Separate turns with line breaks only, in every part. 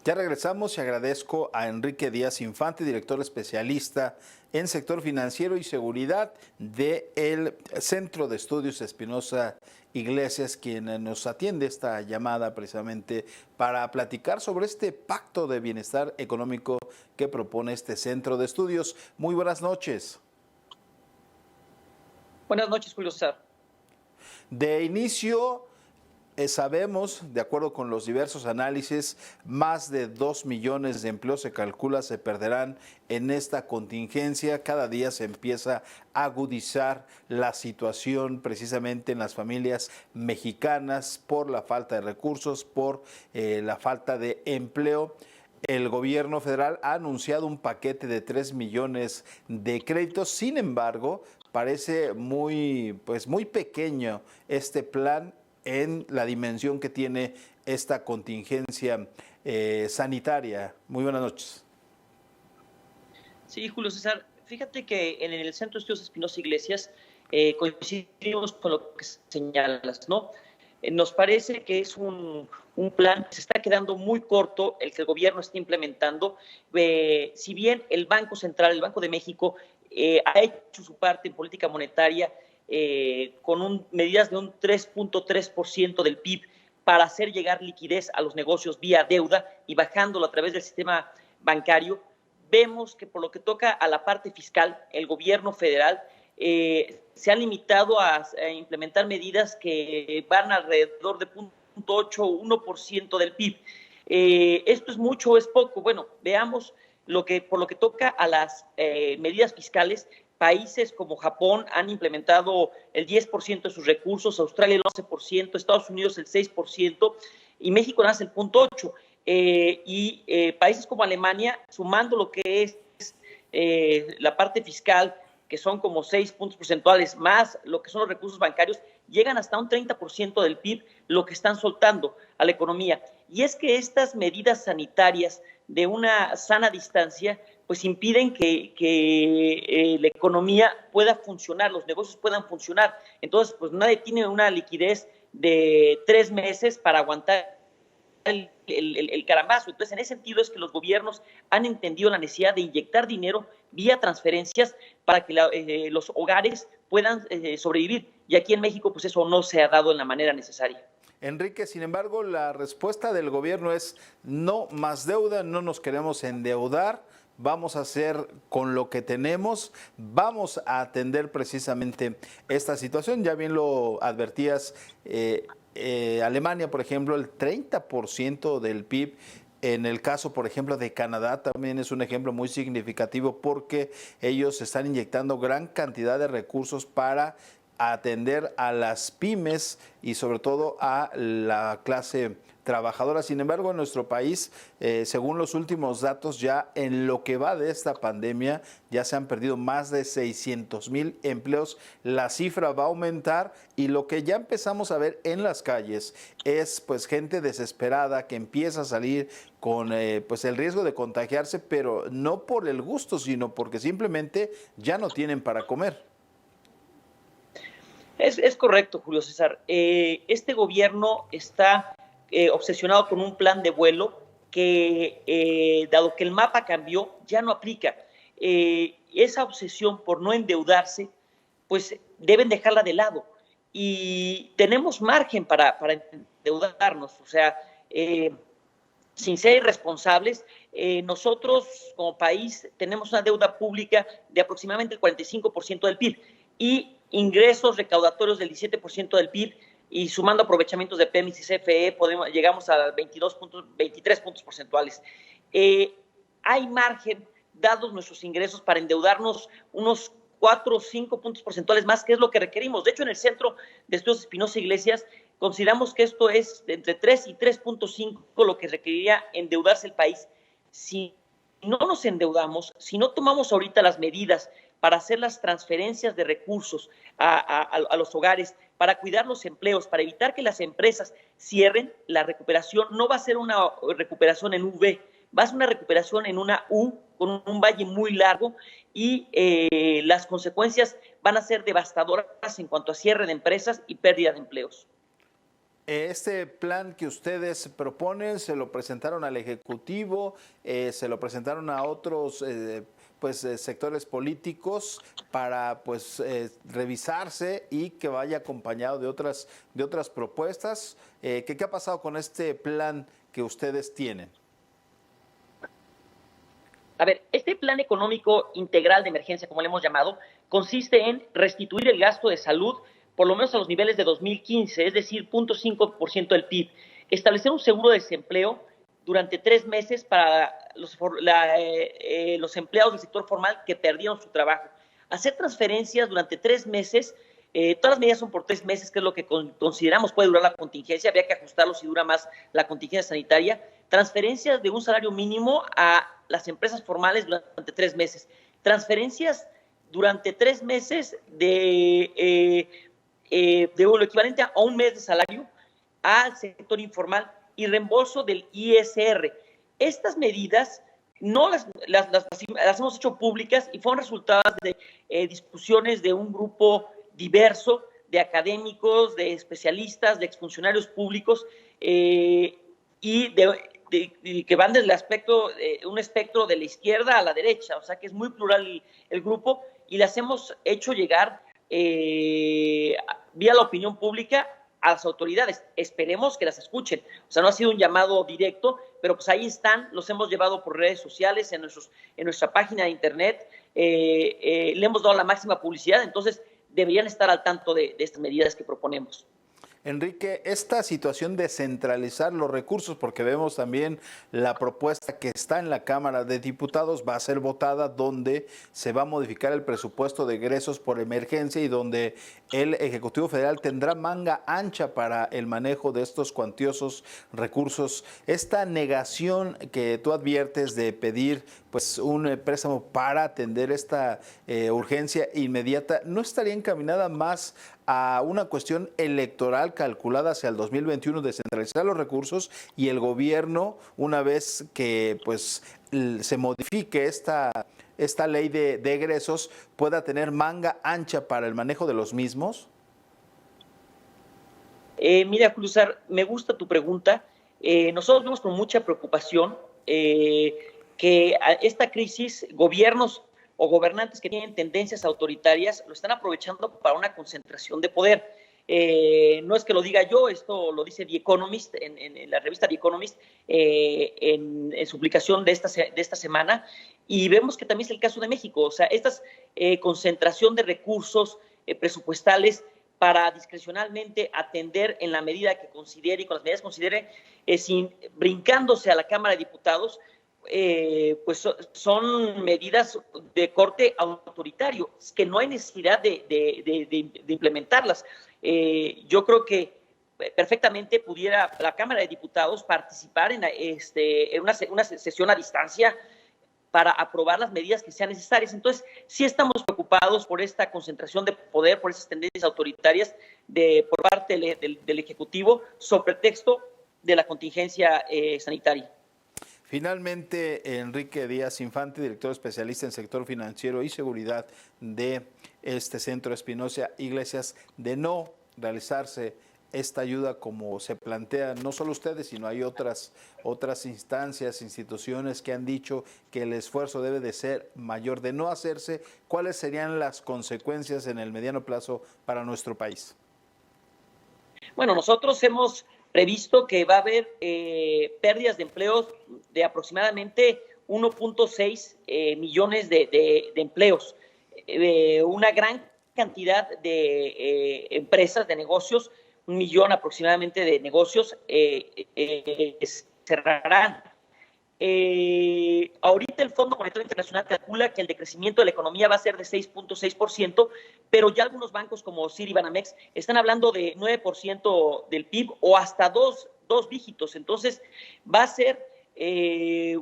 Ya regresamos y agradezco a Enrique Díaz Infante, director especialista en sector financiero y seguridad del Centro de Estudios Espinosa Iglesias, quien nos atiende esta llamada precisamente para platicar sobre este pacto de bienestar económico que propone este centro de estudios. Muy buenas noches.
Buenas noches, Julio César.
De inicio, sabemos, de acuerdo con los diversos análisis, más de 2 millones de empleos se calcula se perderán en esta contingencia. Cada día se empieza a agudizar la situación precisamente en las familias mexicanas por la falta de recursos, por la falta de empleo. El gobierno federal ha anunciado un paquete de 3 millones de créditos. Sin embargo, parece muy pequeño este plan en la dimensión que tiene esta contingencia sanitaria. Muy buenas noches.
Sí, Julio César, fíjate que en el Centro de Estudios Espinosa Iglesias coincidimos con lo que señalas, ¿no? Nos parece que es un plan que se está quedando muy corto, el que el gobierno está implementando. Si bien el Banco Central, el Banco de México, ha hecho su parte en política monetaria con medidas de un 3.3% del PIB para hacer llegar liquidez a los negocios vía deuda y bajándolo a través del sistema bancario, vemos que por lo que toca a la parte fiscal, el gobierno federal se ha limitado a implementar medidas que van alrededor de 0.8 o 1% del PIB. ¿Esto es mucho o es poco? Bueno, veamos por lo que toca a las medidas fiscales. Países como Japón han implementado el 10% de sus recursos, Australia el 11%, Estados Unidos el 6% y México nada más el 0.8%. Países como Alemania, sumando lo que es la parte fiscal, que son como 6 puntos porcentuales, más lo que son los recursos bancarios, llegan hasta un 30% del PIB, lo que están soltando a la economía. Y es que estas medidas sanitarias de una sana distancia, pues impiden que la economía pueda funcionar, los negocios puedan funcionar. Entonces, pues nadie tiene una liquidez de 3 meses para aguantar el carambazo. Entonces, en ese sentido es que los gobiernos han entendido la necesidad de inyectar dinero vía transferencias para que los hogares puedan sobrevivir. Y aquí en México, pues eso no se ha dado en la manera necesaria.
Enrique, sin embargo, la respuesta del gobierno es no más deuda, no nos queremos endeudar, vamos a hacer con lo que tenemos, vamos a atender precisamente esta situación. Ya bien lo advertías, Alemania, por ejemplo, el 30% del PIB. En el caso, por ejemplo, de Canadá también es un ejemplo muy significativo porque ellos están inyectando gran cantidad de recursos para atender a las pymes y sobre todo a la clase trabajadora. Sin embargo, en nuestro país, según los últimos datos, ya en lo que va de esta pandemia, ya se han perdido más de 600,000 empleos. La cifra va a aumentar y lo que ya empezamos a ver en las calles es pues gente desesperada que empieza a salir con pues el riesgo de contagiarse, pero no por el gusto, sino porque simplemente ya no tienen para comer.
Es correcto, Julio César. Este gobierno está obsesionado con un plan de vuelo que, dado que el mapa cambió, ya no aplica. Esa obsesión por no endeudarse, pues deben dejarla de lado. Y tenemos margen para endeudarnos. O sea, sin ser irresponsables, nosotros como país tenemos una deuda pública de aproximadamente el 45% del PIB y ingresos recaudatorios del 17% del PIB, y sumando aprovechamientos de Pemex y CFE llegamos a 23 puntos porcentuales. Hay margen, dados nuestros ingresos, para endeudarnos unos 4 o 5 puntos porcentuales más, que es lo que requerimos. De hecho, en el Centro de Estudios Espinosa Iglesias consideramos que esto es entre 3 y 3.5 lo que requeriría endeudarse el país. Si no nos endeudamos, si no tomamos ahorita las medidas para hacer las transferencias de recursos a los hogares, para cuidar los empleos, para evitar que las empresas cierren, la recuperación no va a ser una recuperación en V, va a ser una recuperación en una U, con un valle muy largo, y las consecuencias van a ser devastadoras en cuanto a cierre de empresas y pérdida de empleos.
Este plan que ustedes proponen, ¿se lo presentaron al Ejecutivo? ¿Se lo presentaron a otros sectores políticos para revisarse y que vaya acompañado de otras propuestas? ¿Qué ha pasado con este plan que ustedes tienen?
A ver, este plan económico integral de emergencia, como le hemos llamado, consiste en restituir el gasto de salud por lo menos a los niveles de 2015, es decir, 0.5% del PIB. Establecer un seguro de desempleo durante 3 meses para los empleados del sector formal que perdieron su trabajo. Hacer transferencias durante 3 meses, todas las medidas son por 3 meses, que es lo que consideramos puede durar la contingencia, habría que ajustarlo si dura más la contingencia sanitaria. Transferencias de un salario mínimo a las empresas formales durante 3 meses. Transferencias durante 3 meses de lo equivalente a un mes de salario al sector informal y reembolso del ISR. Estas medidas no las hemos hecho públicas y fueron resultadas de discusiones de un grupo diverso de académicos, de especialistas, de exfuncionarios públicos y que van desde un espectro de la izquierda a la derecha, o sea que es muy plural el grupo y las hemos hecho llegar vía la opinión pública a las autoridades. Esperemos que las escuchen. O sea, no ha sido un llamado directo, pero pues ahí están, los hemos llevado por redes sociales, en nuestra página de internet, le hemos dado la máxima publicidad, entonces deberían estar al tanto de estas medidas que proponemos.
Enrique, esta situación de centralizar los recursos, porque vemos también la propuesta que está en la Cámara de Diputados, va a ser votada donde se va a modificar el presupuesto de egresos por emergencia y donde el Ejecutivo Federal tendrá manga ancha para el manejo de estos cuantiosos recursos. Esta negación que tú adviertes de pedir un préstamo para atender esta urgencia inmediata, ¿no estaría encaminada más a una cuestión electoral calculada hacia el 2021 de centralizar los recursos y el gobierno, una vez que se modifique esta ley de egresos, pueda tener manga ancha para el manejo de los mismos?
Mira, Cruzar, me gusta tu pregunta. Nosotros vemos con mucha preocupación que a esta crisis, gobiernos o gobernantes que tienen tendencias autoritarias lo están aprovechando para una concentración de poder. No es que lo diga yo, esto lo dice The Economist, en la revista The Economist, en su publicación de esta semana, y vemos que también es el caso de México. O sea, esta concentración de recursos presupuestales para discrecionalmente atender en la medida que considere y con las medidas que considere, brincándose a la Cámara de Diputados, son medidas de corte autoritario, que no hay necesidad de implementarlas. Yo creo que perfectamente pudiera la Cámara de Diputados participar en una sesión a distancia para aprobar las medidas que sean necesarias. Entonces, sí estamos preocupados por esta concentración de poder, por esas tendencias autoritarias por parte del Ejecutivo, sobre pretexto de la contingencia sanitaria.
Finalmente, Enrique Díaz Infante, director especialista en sector financiero y seguridad de este Centro Espinosa Iglesias, de no realizarse esta ayuda como se plantea, no solo ustedes, sino hay otras instancias, instituciones que han dicho que el esfuerzo debe de ser mayor, de no hacerse, ¿cuáles serían las consecuencias en el mediano plazo para nuestro país?
Bueno, nosotros hemos previsto que va a haber pérdidas de empleos de aproximadamente 1.6 millones de empleos, una gran cantidad de empresas, de negocios, 1 millón aproximadamente de negocios cerrarán. Ahorita el Fondo Monetario Internacional calcula que el decrecimiento de la economía va a ser de 6.6%, pero ya algunos bancos como Citibanamex están hablando de 9% del PIB o hasta dos dígitos. Entonces va a ser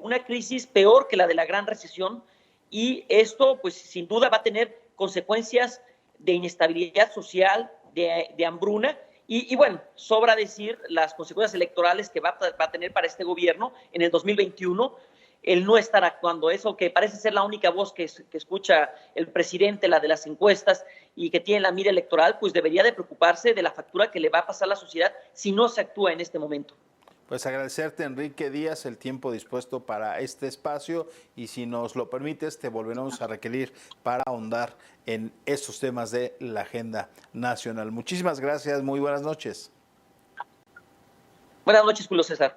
una crisis peor que la de la gran recesión y esto pues sin duda va a tener consecuencias de inestabilidad social, de hambruna. Y bueno, sobra decir las consecuencias electorales que va a tener para este gobierno en el 2021 el no estar actuando. Eso que parece ser la única voz que escucha el presidente, la de las encuestas, y que tiene la mira electoral, pues debería de preocuparse de la factura que le va a pasar a la sociedad si no se actúa en este momento.
Pues agradecerte, Enrique Díaz, el tiempo dispuesto para este espacio y si nos lo permites, te volveremos a requerir para ahondar en estos temas de la agenda nacional. Muchísimas gracias, muy buenas noches.
Buenas noches, Julio César.